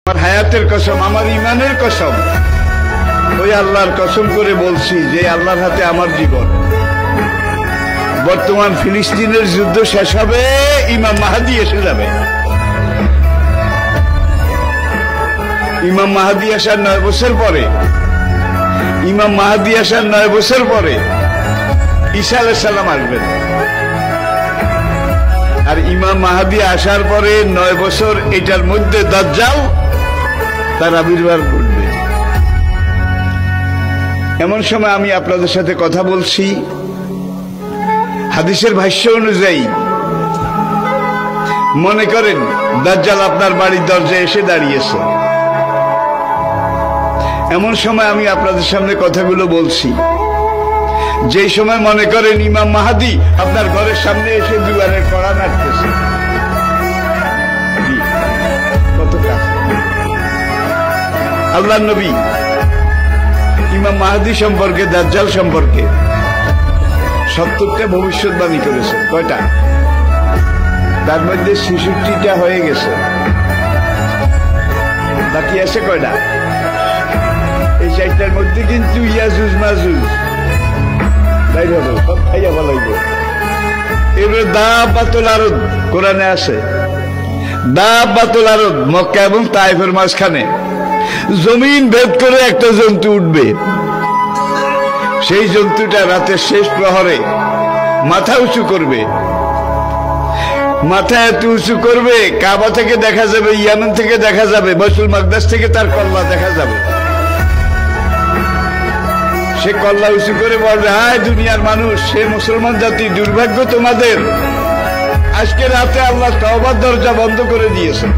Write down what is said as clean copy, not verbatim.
আমার হায়াতের কসম, আমার ইমানের কসম, ওই আল্লাহর কসম করে বলছি যে আল্লাহর হাতে আমার জীবন। বর্তমান ফিলিস্তিনের যুদ্ধ শেষ হবে, ইমাম মাহদী এসে যাবে। ইমাম মাহদী আসার 9 বছর পরে, ইমাম মাহদী আসার 9 বছর পরে ঈসা আলাইহিস সালাম আসবেন। আর ইমাম মাহদী আসার পরে 9 বছর, এটার মধ্যে দাজ্জাল তার আবির্ভাব ঘটবে। এমন সময় আমি আপনাদের সাথে কথা বলছি, হাদিসের ভাষ্য অনুযায়ী মনে করেন দাজ্জাল আপনার বাড়ির দরজায় এসে দাঁড়িয়েছে। এমন সময় আমি আপনাদের সামনে কথাগুলো বলছি, যেই সময় মনে করেন ইমাম মাহদী আপনার ঘরের সামনে এসে দুয়ারের কড়া নাড়তেছে। কত কাছে আল্লাহর নবী ইমাম মাহদী সম্পর্কে, দাজ্জাল সম্পর্কে 70টা ভবিষ্যৎবাণী করেছেন। কয়টা? তার মধ্যে 66টা হয়ে গেছে, বাকি আছে কয়টা? এই 4টার মধ্যে কিন্তু ইয়াজুজ মাজুজ বাইর হবে, সব খাইয়া ফেলাইব। এবারে দাব্বাতুল আরদ কোরআনে আছে, দাব্বাতুল আরদ মক্কা এবং তায়েফের মাঝখানে জমিন ভেদ করে একটা জন্তু উঠবে। সেই জন্তুটা রাতের শেষ প্রহরে মাথা উঁচু করবে, মাথা এত উঁচু করবে কাবা থেকে দেখা যাবে, ইয়ামেন থেকে দেখা যাবে, বাইতুল মাকদাস থেকে তার কল্লা দেখা যাবে। সে কল্লা উঁচু করে বলবে, হায় দুনিয়ার মানুষ, সে মুসলমান জাতি, দুর্ভাগ্য তোমাদের, আজকে রাতে আল্লাহ তওবার দরজা বন্ধ করে দিয়েছে।